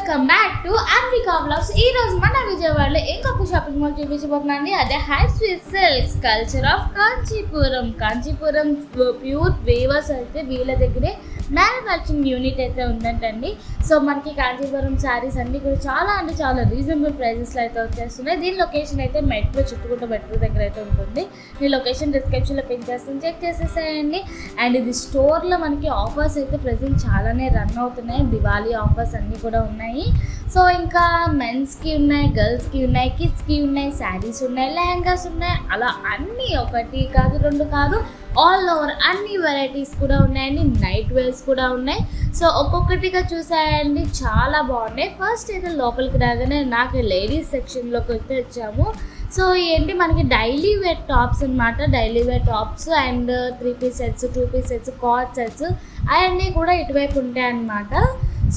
Welcome back to Anvika blogs. ఈ రోజు మన విజయవాడలో ఇంకొక షాపింగ్ మాల్ చూపించబోతున్నాండి. అదే high street silks culture of Kanchipuram pure weavers అయితే వీళ్ళ దగ్గరే మ్యానుఫ్యాక్చరింగ్ యూనిట్ అయితే ఉందంటండి. సో మనకి కాంచీపురం శారీస్ అన్నీ కూడా చాలా అంటే చాలా రీజనబుల్ ప్రైజెస్లో అయితే వచ్చేస్తున్నాయి. దీని లొకేషన్ అయితే మెట్రో చుట్టుకుంట మెట్రో దగ్గర అయితే ఉంటుంది. ఈ లొకేషన్ డిస్క్రిప్షన్లో పిన్ చేస్తాను, చెక్ చేసేసేయండి. అండ్ ఇది స్టోర్లో మనకి ఆఫర్స్ అయితే ప్రెజెంట్ చాలానే రన్ అవుతున్నాయి. దివాళీ ఆఫర్స్ అన్నీ కూడా ఉన్నాయి. సో ఇంకా మెన్స్కి ఉన్నాయి, గర్ల్స్కి ఉన్నాయి, కిడ్స్కి ఉన్నాయి, శారీస్ ఉన్నాయి, లెహంగాస్ ఉన్నాయి. అలా అన్నీ ఒకటి కాదు రెండు కాదు ఆల్ ఓవర్ అన్ని వెరైటీస్ కూడా ఉన్నాయండి. నైట్ వేర్స్ కూడా ఉన్నాయి. సో ఒక్కొక్కటిగా చూసాయండి, చాలా బాగున్నాయి. ఫస్ట్ అయితే లోపలికి రాగానే నాకు లేడీస్ సెక్షన్లోకి అయితే వచ్చాము. సో ఏంటి మనకి డైలీ వేర్ టాప్స్ అనమాట. Daily wear tops and 3 piece sets, 2 piece sets, cord sets అవన్నీ కూడా ఇటువైపు ఉంటాయి అన్నమాట.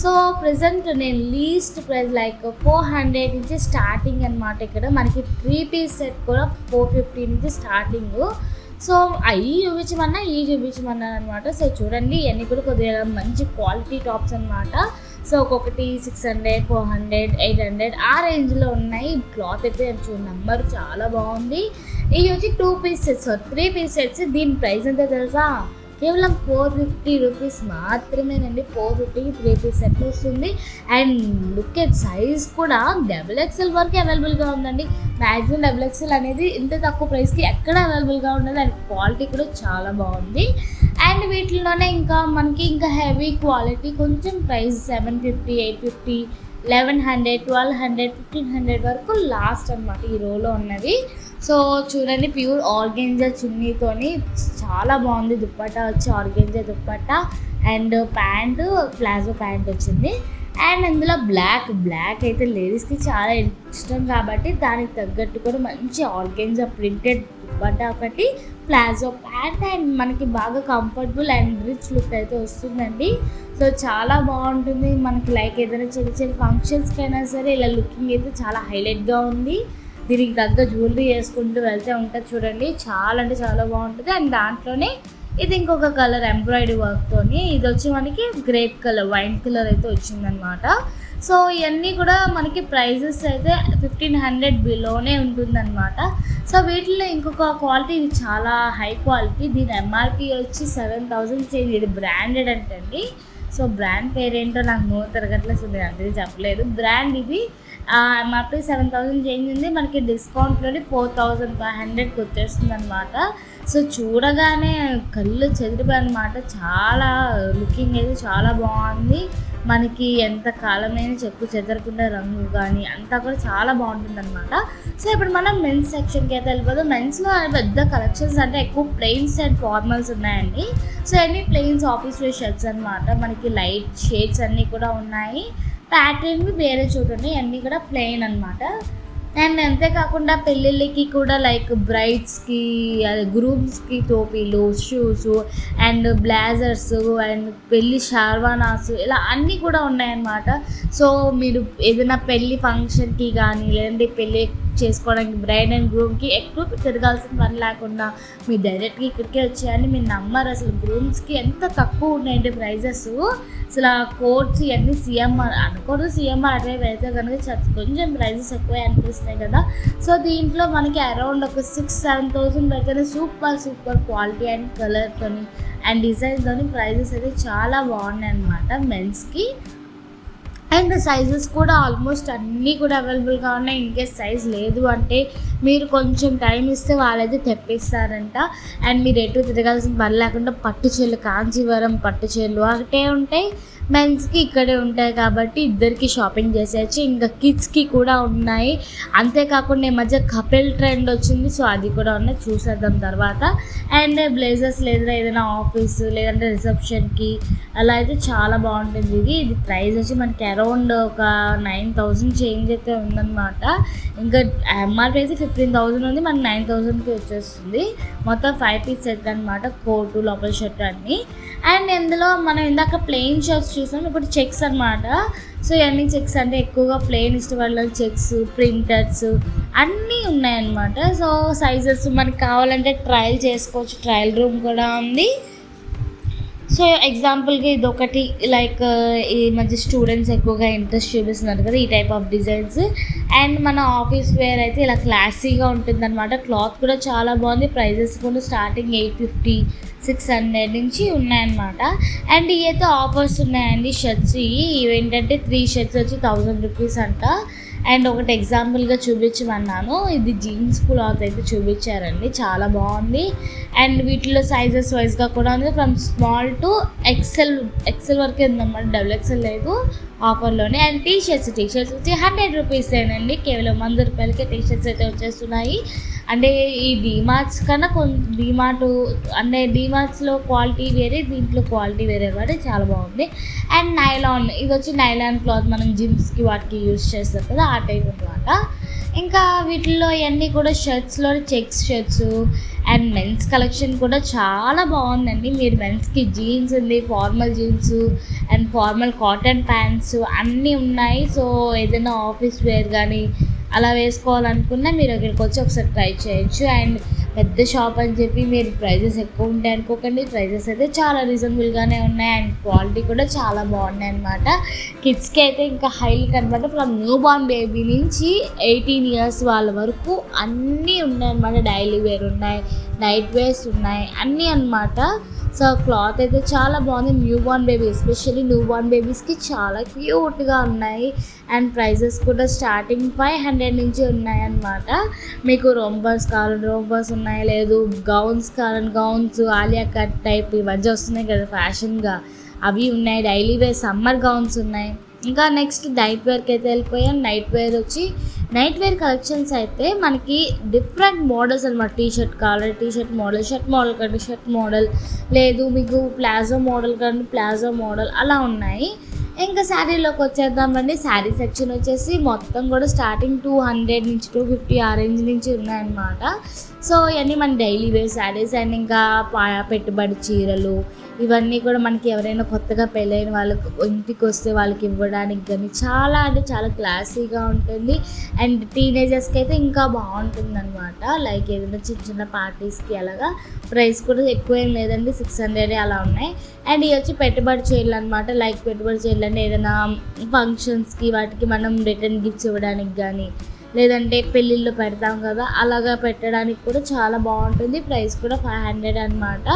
సో ప్రజెంట్ నేను లీస్ట్ ప్రైస్ లైక్ 400 నుంచి స్టార్టింగ్ అనమాట. ఇక్కడ మనకి 3 పీస్ సెట్ కూడా 450 నుంచి స్టార్టింగ్. సో అవి చూపించమన్నా అనమాట. సో చూడండి, ఇవన్నీ కూడా కొద్దిగా మంచి క్వాలిటీ టాప్స్ అనమాట. సో ఒక్కొక్కటి 600, 400, 800 ఆ రేంజ్లో ఉన్నాయి. క్లాత్ అయితే నెంబర్ చాలా బాగుంది. ఇవి వచ్చి 2 పీస్ సెట్స్, 3 పీస్ సెట్స్. దీని ప్రైస్ ఎంత తెలుసా? కేవలం 450 రూపీస్ మాత్రమేనండి. 450కి 3 పీస్ సెట్ వస్తుంది. అండ్ లుక్ ఎట్ సైజ్ కూడా XXL వరకు అవైలబుల్గా ఉందండి. మ్యాక్సిమం XXL అనేది ఇంత తక్కువ ప్రైస్కి ఎక్కడ అవైలబుల్గా ఉండదు. అండ్ క్వాలిటీ కూడా చాలా బాగుంది. అండ్ వీటిలోనే ఇంకా హెవీ క్వాలిటీ కొంచెం ప్రైస్ 750, 850, 1100, 1200, 1500 వరకు లాస్ట్ అనమాట ఈ రోలో ఉన్నవి. సో చూడండి, ప్యూర్ ఆర్గెంజా చున్నీతోని చాలా బాగుంది. దుప్పట్టా వచ్చి organza dupatta and pant palazzo pant వచ్చింది. అండ్ అందులో బ్లాక్ అయితే లేడీస్కి చాలా ఇష్టం కాబట్టి దానికి తగ్గట్టు కూడా మంచి ఆర్గెంజా ప్రింటెడ్ దుప్పట్టా ఒకటి, ప్లాజో ప్యాంట్. అండ్ మనకి బాగా కంఫర్టబుల్ అండ్ రిచ్ లుక్ అయితే వస్తుందండి. సో చాలా బాగుంటుంది. మనకి లైక్ ఏదైనా చిన్న ఫంక్షన్స్కి అయినా సరే ఇలా లుకింగ్ అయితే చాలా హైలైట్గా ఉంది. దీనికి తగ్గ జ్యువెలరీ వేసుకుంటూ వెళ్తే ఉంటుంది చూడండి, చాలా అంటే చాలా బాగుంటుంది. అండ్ దాంట్లోనే ఇది ఇంకొక కలర్ ఎంబ్రాయిడరీ వర్క్తోని, ఇది వచ్చి మనకి గ్రేప్ కలర్, వైన్ కలర్ అయితే వచ్చిందనమాట. సో ఇవన్నీ కూడా మనకి ప్రైజెస్ అయితే 1500 బిలోనే ఉంటుందన్నమాట. సో వీటిలో ఇంకొక క్వాలిటీ, ఇది చాలా హై క్వాలిటీ. దీని ఎంఆర్పి వచ్చి 7000 చేంజ్. ఇది బ్రాండెడ్ అంటండి. సో బ్రాండ్ పేరేంటో నాకు నోరు తిరగట్లేదు, నేను అంటే చెప్పలేదు. బ్రాండ్ ఇది ఎంఆర్పి 7000 చేంజ్ ఉంది. మనకి డిస్కౌంట్లోని 4500కి వచ్చేస్తుంది అనమాట. సో చూడగానే కళ్ళు చెదిరిపోయి అనమాట. చాలా లుకింగ్ అయితే చాలా బాగుంది. మనకి ఎంత కాలమైన చెక్కు చెదరకుండా రంగు కానీ అంతా కూడా చాలా బాగుంటుంది అనమాట. సో ఇప్పుడు మనం మెన్స్ సెక్షన్కి అయితే వెళ్ళిపోతాం. మెన్స్లో పెద్ద కలెక్షన్స్ అంటే ఎక్కువ ప్లెయిన్స్ అండ్ ఫార్మల్స్ ఉన్నాయండి. సో అన్ని ప్లెయిన్స్ ఆఫీస్ వేర్ షర్ట్స్ అనమాట. మనకి లైట్ షేడ్స్ అన్నీ కూడా ఉన్నాయి. ప్యాటర్న్వి వేరే చూడండి, అన్నీ కూడా ప్లెయిన్ అనమాట. అండ్ అంతేకాకుండా పెళ్ళిళ్ళకి కూడా లైక్ బ్రైడ్స్కి, గ్రూమ్స్కి టోపీలు, షూస్ అండ్ బ్లేజర్స్ అండ్ పెళ్ళి షార్వానాస్ ఇలా అన్నీ కూడా ఉన్నాయన్నమాట. సో మీరు ఏదైనా పెళ్ళి ఫంక్షన్కి కానీ లేదంటే పెళ్ళి చేసుకోవడానికి బ్రైడ్ అండ్ గ్రూమ్కి ఎక్కువ తిరగాల్సిన పని లేకుండా మీరు డైరెక్ట్గా ఇక్కడికే వచ్చేయండి. మీరు నమ్మరు అసలు, గ్రూమ్స్కి ఎంత తక్కువ ఉన్నాయండి ప్రైజెస్. అసలు కోట్స్ ఇవన్నీ సిఎంఆర్ అనుకోడు, సిఎంఆర్ అదే అయితే కనుక కొంచెం ప్రైజెస్ ఎక్కువే అనిపిస్తాయి కదా. సో దీంట్లో మనకి అరౌండ్ ఒక 6-7,000 పెడితేనే సూపర్ క్వాలిటీ అండ్ కలర్తోని అండ్ డిజైన్తోని ప్రైజెస్ అయితే చాలా బాగున్నాయి అన్నమాట మెన్స్కి. అండ్ సైజెస్ కూడా ఆల్మోస్ట్ అన్నీ కూడా అవైలబుల్గా ఉన్నాయి. ఇన్కేస్ సైజ్ లేదు అంటే మీరు కొంచెం టైం ఇస్తే వాళ్ళైతే తెప్పిస్తారంట. అండ్ మీరు ఎటు తిరగాల్సిన పని లేకుండా పట్టు చీరలు, కాంచీవరం పట్టు చీరలు ఒకటే ఉంటాయి. మెన్స్కి ఇక్కడే ఉంటాయి కాబట్టి ఇద్దరికి షాపింగ్ చేసేయచ్చు. ఇంకా కిడ్స్కి కూడా ఉన్నాయి. అంతేకాకుండా ఈ మధ్య కపిల్ ట్రెండ్ వచ్చింది. సో అది కూడా ఉన్నాయి, చూసేద్దాం తర్వాత. అండ్ బ్లేజర్స్ లేదా ఏదైనా ఆఫీస్ లేదంటే రిసెప్షన్కి అలా అయితే చాలా బాగుంటుంది. ఇది ప్రైస్ వచ్చి మనకి అరౌండ్ ఒక 9000 చేంజ్ అయితే ఉందన్నమాట. ఇంకా ఎంఆర్పి అయితే 15,000 ఉంది, మనకి 9000కి వచ్చేస్తుంది. మొత్తం 5 పీస్ సెట్ అనమాట, కోటు లోపల షర్ట్ అన్నీ. అండ్ ఇందులో మనం ఇందాక ప్లెయిన్ షర్ట్స్ చూసాం, ఇప్పుడు చెక్స్ అనమాట. సో ఇవన్నీ చెక్స్ అంటే ఎక్కువగా ప్లెయిన్ ఇష్టపడే చెక్స్, ప్రింటర్స్ అన్నీ ఉన్నాయన్నమాట. సో సైజెస్ మనకి కావాలంటే ట్రయల్ చేసుకోవచ్చు, ట్రయల్ రూమ్ కూడా ఉంది. సో ఎగ్జాంపుల్గా ఇదొకటి లైక్ ఈ మధ్య స్టూడెంట్స్ ఎక్కువగా ఇంట్రెస్ట్ చూపిస్తున్నారు కదా ఈ టైప్ ఆఫ్ డిజైన్స్. అండ్ మన ఆఫీస్ వేర్ అయితే ఇలా క్లాసీగా ఉంటుందన్నమాట. క్లాత్ కూడా చాలా బాగుంది. ప్రైజెస్ కూడా స్టార్టింగ్ 850 600 నుంచి ఉన్నాయన్నమాట. అండ్ ఇవి అయితే ఆఫర్స్ ఉన్నాయండి. షర్ట్స్ ఇవి ఏంటంటే 3 షర్ట్స్ వచ్చి 1000 రూపీస్ అంట. అండ్ ఒకటి ఎగ్జాంపుల్గా చూపించమన్నాను. ఇది జీన్స్ క్లాత్ అయితే చూపించారండి, చాలా బాగుంది. అండ్ వీటిలో సైజెస్ వైజ్గా కూడా ఉంది, ఫ్రమ్ స్మాల్ టు ఎక్సెల్ వరకే ఉందన్నమాట, XXL లేదు ఆఫర్లోనే. అండ్ టీ షర్ట్స్ వచ్చి 100 రూపీసేనండి, కేవలం 100 రూపాయలకే టీ షర్ట్స్ అయితే వచ్చేస్తున్నాయి. అంటే ఈ డీమార్ట్స్ కన్నా అంటే డీమార్ట్స్లో క్వాలిటీ వేరే, దీంట్లో క్వాలిటీ వేరే కాబట్టి చాలా బాగుంది. అండ్ నైలాన్, ఇది వచ్చి నైలాన్ క్లాత్ మనం జిమ్స్కి వాటికి యూజ్ చేస్తారు కదా ఆ టైప్ అనమాట. ఇంకా వీటిల్లో ఇవన్నీ కూడా షర్ట్స్లో checks shirts and men's collection కూడా చాలా బాగుందండి. మీరు మెన్స్కి జీన్స్ ఉంది, formal jeans and formal cotton pants అన్నీ ఉన్నాయి. సో ఏదైనా ఆఫీస్ వేర్ కానీ అలా వేసుకోవాలనుకున్నా మీరు ఇక్కడికి వచ్చి ఒకసారి ట్రై చేయొచ్చు. అండ్ పెద్ద షాప్ అని చెప్పి మీరు ప్రైజెస్ ఎక్కువ ఉంటాయి అనుకోకండి, ప్రైజెస్ అయితే చాలా రీజనబుల్గానే ఉన్నాయి. అండ్ క్వాలిటీ కూడా చాలా బాగున్నాయి అనమాట. కిడ్స్కి అయితే ఇంకా హైలైట్ అనమాట. ఫ్రమ్ న్యూ బార్న్ బేబీ నుంచి 18 ఇయర్స్ వాళ్ళ వరకు అన్నీ ఉన్నాయి అనమాట. డైలీ వేర్ ఉన్నాయి, నైట్ వేర్స్ ఉన్నాయి, అన్నీ అనమాట. సో క్లాత్ అయితే చాలా బాగుంది. Newborn baby, especially newborn బేబీస్కి చాలా క్యూట్గా ఉన్నాయి. అండ్ ప్రైజెస్ కూడా స్టార్టింగ్ 500 నుంచి ఉన్నాయన్నమాట. మీకు రోంబర్స్ కావాలంటే రోంబర్స్ ఉన్నాయి, లేదు గౌన్స్ కావాలంటే గౌన్స్, ఆలియా కట్ టైప్ ఈ మధ్య వస్తున్నాయి కదా ఫ్యాషన్గా, అవి ఉన్నాయి. డైలీ వేర్ సమ్మర్ గౌన్స్ ఉన్నాయి. ఇంకా నెక్స్ట్ నైట్ వేర్కి అయితే వెళ్ళిపోయాం. నైట్ వేర్ కలెక్షన్స్ అయితే మనకి డిఫరెంట్ మోడల్స్ అనమాట. టీషర్ట్ కావాలి, టీషర్ట్ మోడల్, షర్ట్ మోడల్ కంటే షర్ట్ మోడల్, లేదు మీకు ప్లాజో మోడల్ కంటే ప్లాజో మోడల్ అలా ఉన్నాయి. ఇంకా శారీలోకి వచ్చేద్దామండి. శారీ సెక్షన్ వచ్చేసి మొత్తం కూడా స్టార్టింగ్ 200 నుంచి 250 ఆ రేంజ్ నుంచి ఉన్నాయన్నమాట. సో ఇవన్నీ మన డైలీ వేర్ శారీస్. అండ్ ఇంకా పెట్టుబడి చీరలు ఇవన్నీ కూడా మనకి ఎవరైనా కొత్తగా పెళ్ళైన వాళ్ళకి ఇంటికి వస్తే వాళ్ళకి ఇవ్వడానికి కానీ చాలా అంటే చాలా క్లాసీగా ఉంటుంది. అండ్ టీనేజర్స్కి అయితే ఇంకా బాగుంటుంది అనమాట. లైక్ ఏదైనా చిన్న చిన్న పార్టీస్కి అలాగా. ప్రైస్ కూడా ఎక్కువ ఏం లేదండి, 600 అలా ఉన్నాయి. అండ్ ఇవి వచ్చి పెట్టుబడి చీరలు అనమాట. లైక్ పెట్టుబడి చీరలు అంటే ఏదైనా ఫంక్షన్స్కి వాటికి మనం రిటర్న్ గిఫ్ట్స్ ఇవ్వడానికి కానీ, లేదంటే పెళ్ళిళ్ళు పెడతాం కదా అలాగా పెట్టడానికి కూడా చాలా బాగుంటుంది. ప్రైస్ కూడా 500 అనమాట.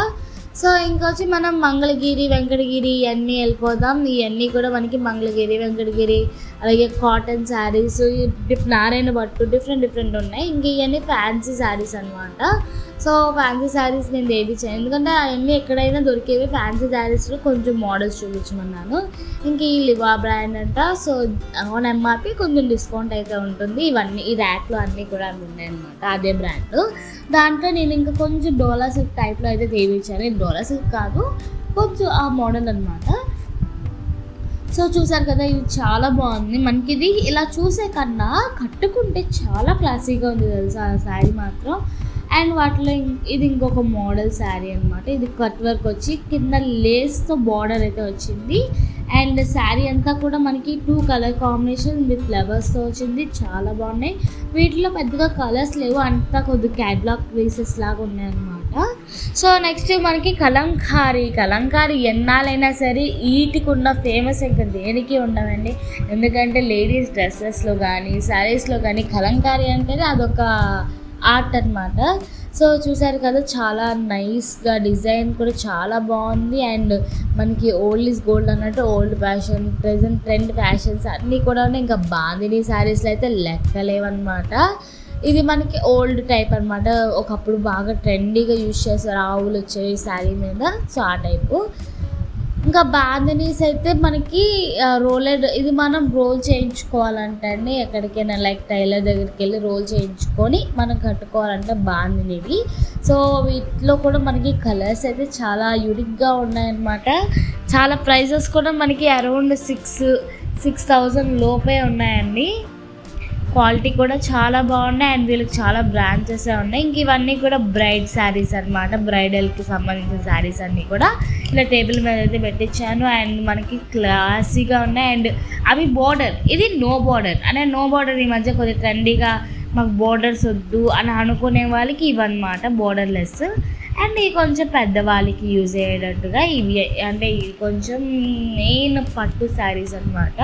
సో ఇంకొచ్చి మనం మంగళగిరి, వెంకటగిరి ఇవన్నీ వెళ్ళిపోదాం. ఇవన్నీ కూడా మనకి మంగళగిరి, వెంకటగిరి, అలాగే కాటన్ శారీస్, నారాయణ భట్టు డిఫరెంట్ ఉన్నాయి. ఇంక ఇవన్నీ ఫ్యాన్సీ శారీస్ అనమాట. సో ఫ్యాన్సీ శారీస్ నేను ఏది చేయను, ఎందుకంటే అవన్నీ ఎక్కడైనా దొరికేవి. ఫ్యాన్సీ శారీస్లో కొంచెం మోడల్స్ చూపించమన్నాను. ఇంక ఈ లివా బ్రాండ్ అంట. సో ఆన్ ఎంఆర్పి కొంచెం డిస్కౌంట్ అయితే ఉంటుంది. ఇవన్నీ ఈ ర్యాక్లో అన్నీ కూడా ఉన్నాయి అనమాట, అదే బ్రాండ్. దాంట్లో నేను ఇంకా కొంచెం డోలా సిల్క్ టైప్లో అయితే తీపించాను. ఇది డోలా సిల్క్ కాదు, కొంచెం ఆ మోడల్ అనమాట. సో చూసారు కదా, ఇది చాలా బాగుంది. మనకి ఇది ఇలా చూసే కన్నా కట్టుకుంటే చాలా క్లాసీగా ఉంది తెలుసా ఆ శారీ మాత్రం. అండ్ వాటిలో ఇది ఇంకొక మోడల్ శారీ అనమాట. ఇది కట్ వర్క్ వచ్చి కింద లేస్తో బార్డర్ అయితే వచ్చింది. అండ్ శారీ అంతా కూడా మనకి 2 కలర్ కాంబినేషన్ విత్ ఫ్లవర్స్తో వచ్చింది, చాలా బాగున్నాయి. వీటిలో పెద్దగా కలర్స్ లేవు, అంతా కొద్దిగా క్యాట్లాగ్ పీసెస్ లాగా ఉన్నాయన్నమాట. సో నెక్స్ట్ మనకి కలంకారీ ఎన్నాళ్ళైనా సరే వీటికి ఉన్న ఫేమస్ ఇంకా దేనికి ఉండవండి. ఎందుకంటే లేడీస్ డ్రెస్సెస్లో కానీ శారీస్లో కానీ కలంకారీ అంటేనే అదొక ఆర్ట్ అనమాట. సో చూసారు కదా, చాలా నైస్గా డిజైన్ కూడా చాలా బాగుంది. అండ్ మనకి ఓల్డ్ ఈజ్ గోల్డ్ అన్నట్టు old fashion, present trend fashions అన్నీ కూడా ఉన్నాయి. ఇంకా బాందిని శారీస్లో అయితే లెక్కలేవన్నమాట. ఇది మనకి ఓల్డ్ టైప్ అనమాట. ఒకప్పుడు బాగా ట్రెండీగా యూజ్ చేస్తారు, ఆవులు వచ్చేవి శారీ మీద. సో ఆ టైపు. ఇంకా బాందినీస్ అయితే మనకి రోలెడ్, ఇది మనం రోల్ చేయించుకోవాలంటే అండి ఎక్కడికైనా లైక్ టైలర్ దగ్గరికి వెళ్ళి రోల్ చేయించుకొని మనం కట్టుకోవాలంటే బాందినీవి. సో వీటిలో కూడా మనకి కలర్స్ అయితే చాలా యూనిక్గా ఉన్నాయన్నమాట. చాలా ప్రైజెస్ కూడా మనకి అరౌండ్ 6,000 లోపే ఉన్నాయండి. క్వాలిటీ కూడా చాలా బాగున్నాయి. అండ్ వీళ్ళకి చాలా బ్రాంచెస్ ఉన్నాయి. ఇంక ఇవన్నీ కూడా బ్రైడ్ శారీస్ అనమాట. బ్రైడల్కి సంబంధించిన శారీస్ అన్నీ కూడా ఇలా టేబుల్ మీద అయితే పెట్టించాను. అండ్ మనకి క్లాసీగా ఉన్నాయి. అండ్ అవి బోర్డర్, ఇది నో బోర్డర్ ఈ మధ్య కొద్దిగా ట్రెండీగా మాకు బోర్డర్స్ వద్దు అని అనుకునే వాళ్ళకి ఇవన్నమాట బోర్డర్లెస్. అండ్ ఇవి కొంచెం పెద్దవాళ్ళకి యూజ్ అయ్యేటట్టుగా ఇవి, అంటే ఇవి కొంచెం మెయిన్ పట్టు శారీస్ అనమాట.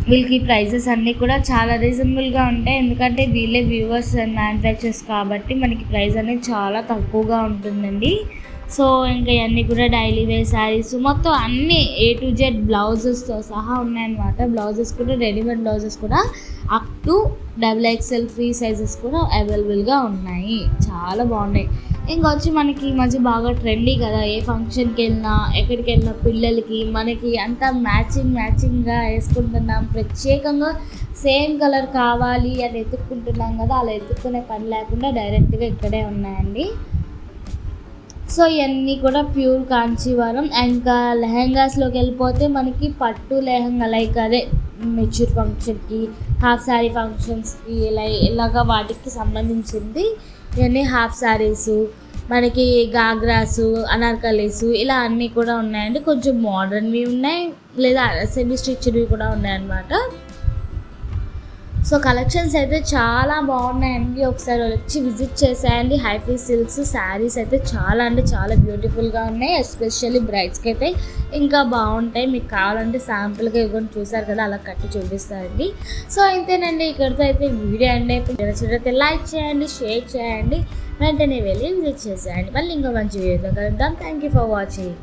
వీళ్ళకి ప్రైజెస్ అన్నీ కూడా చాలా రీజనబుల్గా ఉంటాయి, ఎందుకంటే వీళ్ళే వ్యూవర్స్ అండ్ మ్యానుఫ్యాక్చర్స్ కాబట్టి మనకి ప్రైస్ అనేది చాలా తక్కువగా ఉంటుందండి. సో ఇంకా ఇవన్నీ కూడా డైలీ వేర్ శారీస్ మొత్తం అన్నీ A to Z బ్లౌజెస్తో సహా ఉన్నాయన్నమాట. బ్లౌజెస్ కూడా రెడీమేడ్ బ్లౌజెస్ కూడా up to XXL free sizes కూడా అవైలబుల్గా ఉన్నాయి. చాలా బాగున్నాయి. ఇంకా వచ్చి మనకి ఈ మధ్య బాగా ట్రెండీ కదా, ఏ ఫంక్షన్కి వెళ్ళినా ఎక్కడికి వెళ్ళినా పిల్లలకి మనకి అంతా మ్యాచింగ్గా వేసుకుంటున్నాం. ప్రత్యేకంగా సేమ్ కలర్ కావాలి అని ఎత్తుక్కుంటున్నాం కదా, అలా ఎత్తుక్కునే పని లేకుండా డైరెక్ట్గా ఇక్కడే ఉన్నాయండి. సో ఇవన్నీ కూడా ప్యూర్ కాంచీవరం. ఇంకా లెహెంగాస్లోకి వెళ్ళిపోతే మనకి పట్టు లెహంగా లైక్ అదే మెచ్యూర్ ఫంక్షన్కి, హాఫ్ శారీ ఫంక్షన్స్కి ఇలాగా వాటికి సంబంధించింది. ఇవన్నీ హాఫ్ శారీసు, మనకి గాగ్రాసు, అనార్కలీసు ఇలా అన్నీ కూడా ఉన్నాయండి. కొంచెం మోడర్న్వి ఉన్నాయి, లేదా సెమీ స్టిచ్డ్వి కూడా ఉన్నాయన్నమాట. సో కలెక్షన్స్ అయితే చాలా బాగున్నాయండి, ఒకసారి వచ్చి విజిట్ చేసేయండి. హైఫీ సిల్క్స్ శారీస్ అయితే చాలా అంటే చాలా బ్యూటిఫుల్గా ఉన్నాయి. ఎస్పెషల్లీ బ్రైడ్స్కి అయితే ఇంకా బాగుంటాయి. మీకు కావాలంటే శాంపుల్గా ఇవ్వని చూసారు కదా, అలా కట్టి చూపిస్తారండి. సో ఇంతేనండి, ఇక్కడితో అయితే వీడియో అండి. నచ్చినట్లయితే లైక్ చేయండి, షేర్ చేయండి, వెంటనే వెళ్ళి విజిట్ చేసేయండి. మళ్ళీ ఇంకో మంచి వీడియోతో కలుద్దాం. Thank you for watching.